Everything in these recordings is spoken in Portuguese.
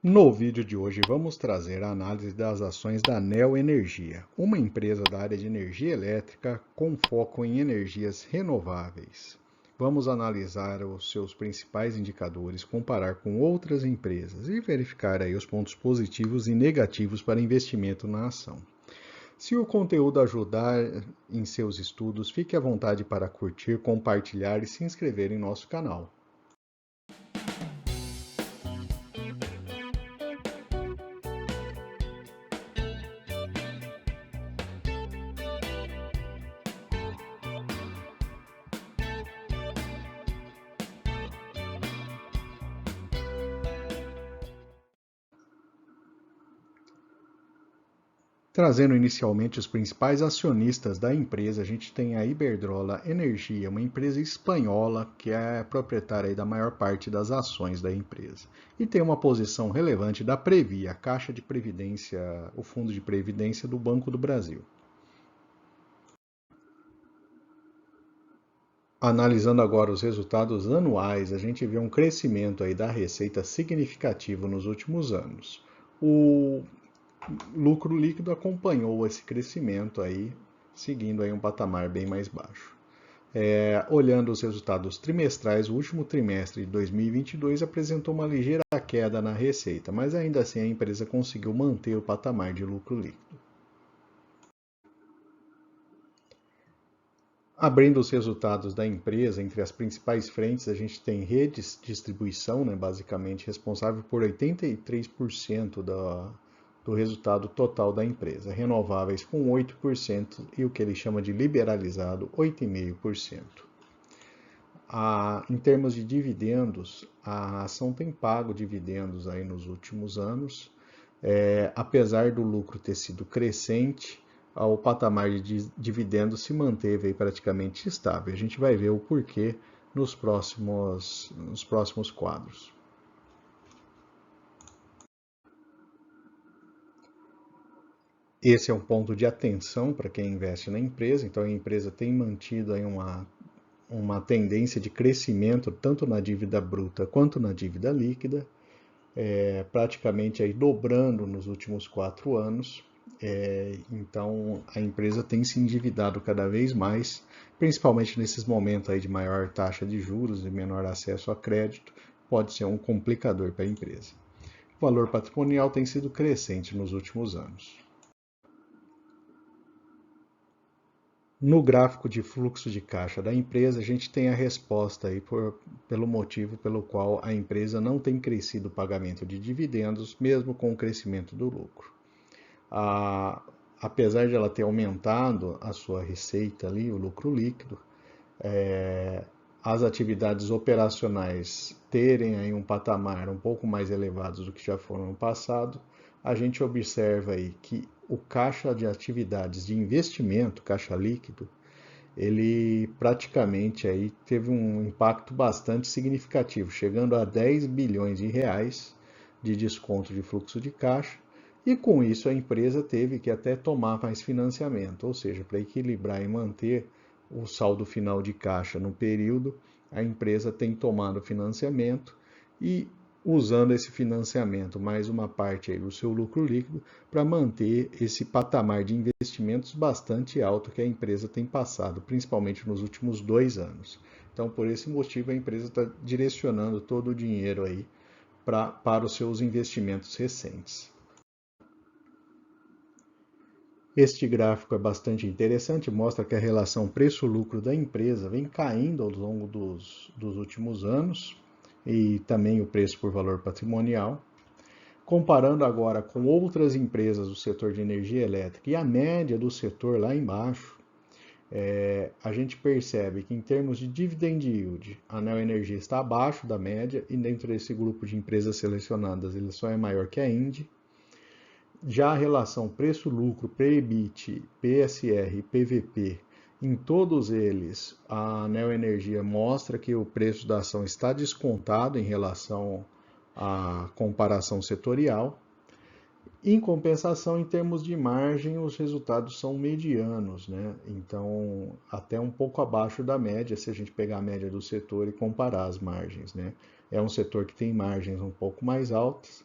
No vídeo de hoje vamos trazer a análise das ações da Neo Energia, uma empresa da área de energia elétrica com foco em energias renováveis. Vamos analisar os seus principais indicadores, comparar com outras empresas e verificar aí os pontos positivos e negativos para investimento na ação. Se o conteúdo ajudar em seus estudos, fique à vontade para curtir, compartilhar e se inscrever em nosso canal. Trazendo inicialmente os principais acionistas da empresa, a gente tem a Iberdrola Energia, uma empresa espanhola que é proprietária da maior parte das ações da empresa. E tem uma posição relevante da Previ, a Caixa de Previdência, o Fundo de Previdência do Banco do Brasil. Analisando agora os resultados anuais, a gente vê um crescimento aí da receita significativo nos últimos anos. O lucro líquido acompanhou esse crescimento aí, seguindo aí um patamar bem mais baixo. Olhando os resultados trimestrais, o último trimestre de 2022 apresentou uma ligeira queda na receita, mas ainda assim a empresa conseguiu manter o patamar de lucro líquido. Abrindo os resultados da empresa, entre as principais frentes, a gente tem redes de distribuição, né, basicamente responsável por 83% do resultado total da empresa, renováveis com 8% e o que ele chama de liberalizado, 8,5%. Em termos de dividendos, a ação tem pago dividendos aí nos últimos anos, apesar do lucro ter sido crescente, o patamar de dividendos se manteve aí praticamente estável. A gente vai ver o porquê nos próximos quadros. Esse é um ponto de atenção para quem investe na empresa, então a empresa tem mantido aí uma tendência de crescimento tanto na dívida bruta quanto na dívida líquida, praticamente aí dobrando nos últimos 4 anos. Então a empresa tem se endividado cada vez mais, principalmente nesses momentos aí de maior taxa de juros e menor acesso a crédito, pode ser um complicador para a empresa. O valor patrimonial tem sido crescente nos últimos anos. No gráfico de fluxo de caixa da empresa, a gente tem a resposta aí pelo motivo pelo qual a empresa não tem crescido o pagamento de dividendos, mesmo com o crescimento do lucro. Apesar de ela ter aumentado a sua receita ali, o lucro líquido, as atividades operacionais terem aí um patamar um pouco mais elevado do que já foram no passado, a gente observa aí que o caixa de atividades de investimento, caixa líquido, ele praticamente aí teve um impacto bastante significativo, chegando a 10 bilhões de reais de desconto de fluxo de caixa, e com isso a empresa teve que até tomar mais financiamento, ou seja, para equilibrar e manter o saldo final de caixa no período, a empresa tem tomado financiamento e usando esse financiamento mais uma parte aí do seu lucro líquido para manter esse patamar de investimentos bastante alto que a empresa tem passado, principalmente nos últimos 2 anos. Então, por esse motivo, a empresa está direcionando todo o dinheiro aí para os seus investimentos recentes. Este gráfico é bastante interessante, mostra que a relação preço-lucro da empresa vem caindo ao longo dos últimos anos e também o preço por valor patrimonial. Comparando agora com outras empresas do setor de energia elétrica e a média do setor lá embaixo, a gente percebe que em termos de dividend yield, a Neo Energia está abaixo da média e dentro desse grupo de empresas selecionadas ele só é maior que a Indy. Já a relação preço-lucro, PEBIT, PSR e PVP, em todos eles, a Neo Energia mostra que o preço da ação está descontado em relação à comparação setorial. Em compensação, em termos de margem, os resultados são medianos, né? Então, até um pouco abaixo da média, se a gente pegar a média do setor e comparar as margens, né? É um setor que tem margens um pouco mais altas,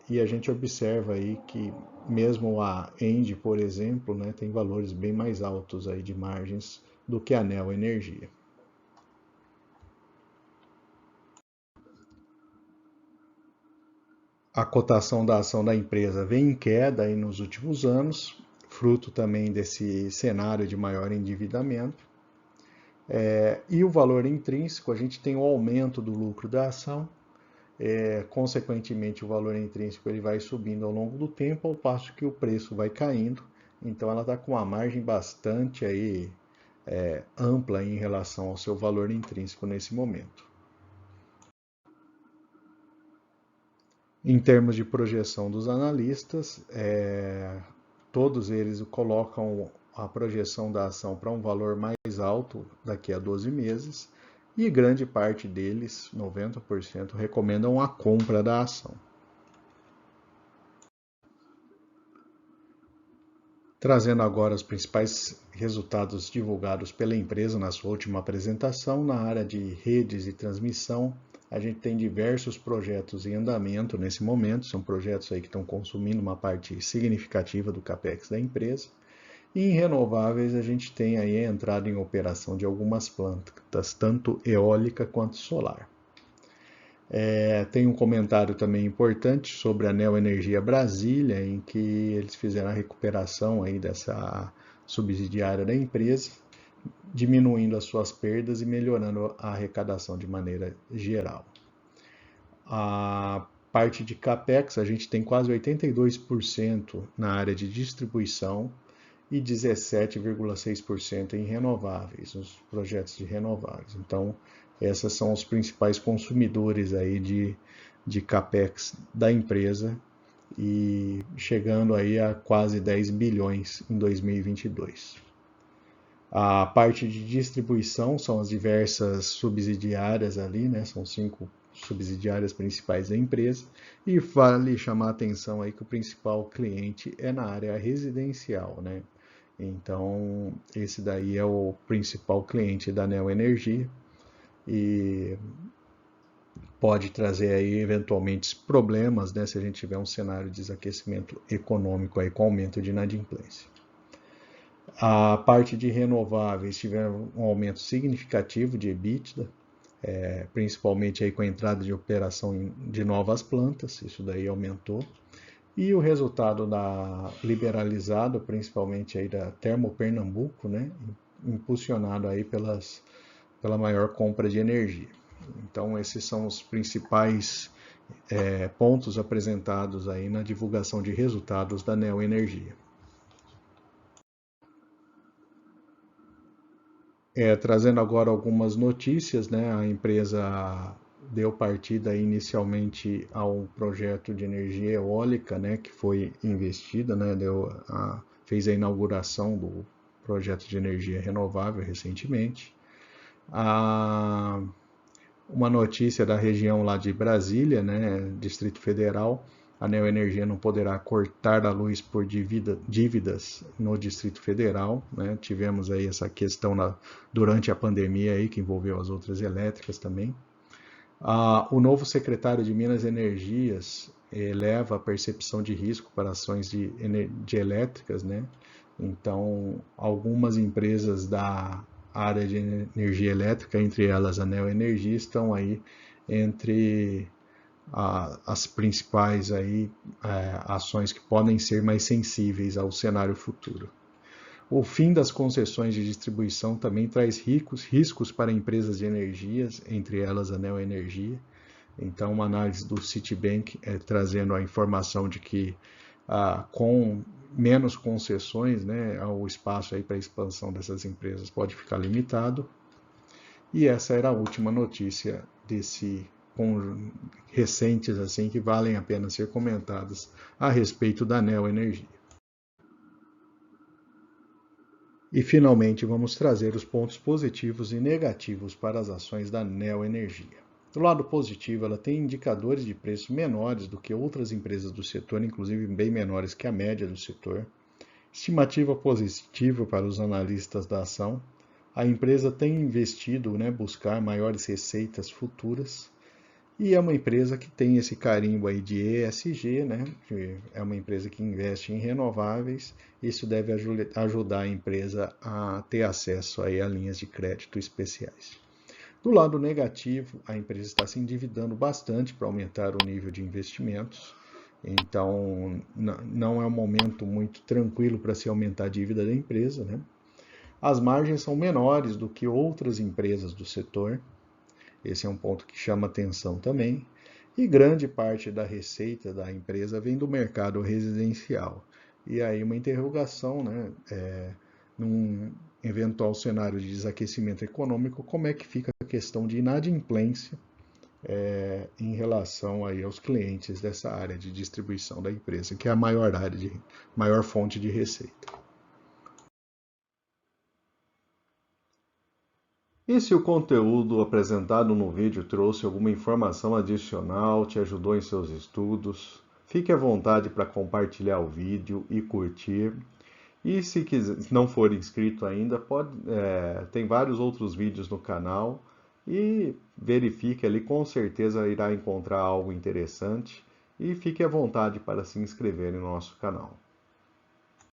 E a gente observa aí que mesmo a Engie, por exemplo, né, tem valores bem mais altos aí de margens do que a Neo Energia. A cotação da ação da empresa vem em queda aí nos últimos anos, fruto também desse cenário de maior endividamento. E o valor intrínseco, a gente tem o aumento do lucro da ação, consequentemente o valor intrínseco ele vai subindo ao longo do tempo, ao passo que o preço vai caindo. Então ela está com uma margem bastante aí, ampla em relação ao seu valor intrínseco nesse momento. Em termos de projeção dos analistas, todos eles colocam a projeção da ação para um valor mais alto daqui a 12 meses e grande parte deles, 90%, recomendam a compra da ação. Trazendo agora os principais resultados divulgados pela empresa na sua última apresentação, na área de redes e transmissão, a gente tem diversos projetos em andamento nesse momento, são projetos aí que estão consumindo uma parte significativa do capex da empresa. E em renováveis a gente tem aí a entrada em operação de algumas plantas, tanto eólica quanto solar. Tem um comentário também importante sobre a Neo Energia Brasília, em que eles fizeram a recuperação aí dessa subsidiária da empresa, diminuindo as suas perdas e melhorando a arrecadação de maneira geral. A parte de CAPEX, a gente tem quase 82% na área de distribuição e 17,6% em renováveis, nos projetos de renováveis. Então, esses são os principais consumidores aí de CAPEX da empresa e chegando aí a quase 10 bilhões em 2022. A parte de distribuição são as diversas subsidiárias ali, né? São 5 subsidiárias principais da empresa. E vale chamar a atenção aí que o principal cliente é na área residencial, né? Então, esse daí é o principal cliente da Neo Energia e pode trazer aí eventualmente problemas, né, se a gente tiver um cenário de desaquecimento econômico aí com aumento de inadimplência. A parte de renováveis tiveram um aumento significativo de EBITDA, principalmente aí com a entrada de operação de novas plantas, isso daí aumentou. E o resultado da liberalizado, principalmente aí da Termo Pernambuco, né, impulsionado aí pela maior compra de energia. Então esses são os principais pontos apresentados aí na divulgação de resultados da Neo Energia. Trazendo agora algumas notícias, né, a empresa deu partida inicialmente ao projeto de energia eólica, né, que foi investida, né, fez a inauguração do projeto de energia renovável recentemente. Uma notícia da região lá de Brasília, né, Distrito Federal, a Neo Energia não poderá cortar a luz por dívidas no Distrito Federal, né? Tivemos aí essa questão durante a pandemia aí, que envolveu as outras elétricas também. O novo secretário de Minas e Energias eleva a percepção de risco para ações de elétricas, né? Então, algumas empresas da área de energia elétrica, entre elas a Neo Energia, estão aí entre as principais aí, ações que podem ser mais sensíveis ao cenário futuro. O fim das concessões de distribuição também traz riscos para empresas de energias, entre elas a Neo Energia. Então, uma análise do Citibank trazendo a informação de que com menos concessões, né, o espaço aí para a expansão dessas empresas pode ficar limitado. E essa era a última notícia recentes assim que valem a pena ser comentadas a respeito da Neo Energia. E finalmente vamos trazer os pontos positivos e negativos para as ações da Neo Energia. Do lado positivo, ela tem indicadores de preço menores do que outras empresas do setor, inclusive bem menores que a média do setor. Estimativa positiva para os analistas da ação. A empresa tem investido, buscar maiores receitas futuras E é uma empresa que tem esse carimbo aí de ESG, né? Que é uma empresa que investe em renováveis. Isso deve ajudar a empresa a ter acesso aí a linhas de crédito especiais. Do lado negativo, a empresa está se endividando bastante para aumentar o nível de investimentos. Então, não é um momento muito tranquilo para se aumentar a dívida da empresa, né? As margens são menores do que outras empresas do setor. Esse é um ponto que chama atenção também. E grande parte da receita da empresa vem do mercado residencial. E aí uma interrogação, né? Num eventual cenário de desaquecimento econômico, como é que fica a questão de inadimplência em relação aí aos clientes dessa área de distribuição da empresa, que é a maior fonte de receita. E se o conteúdo apresentado no vídeo trouxe alguma informação adicional, te ajudou em seus estudos, fique à vontade para compartilhar o vídeo e curtir. E se não for inscrito ainda, tem vários outros vídeos no canal e verifique ali, com certeza irá encontrar algo interessante. E fique à vontade para se inscrever no nosso canal.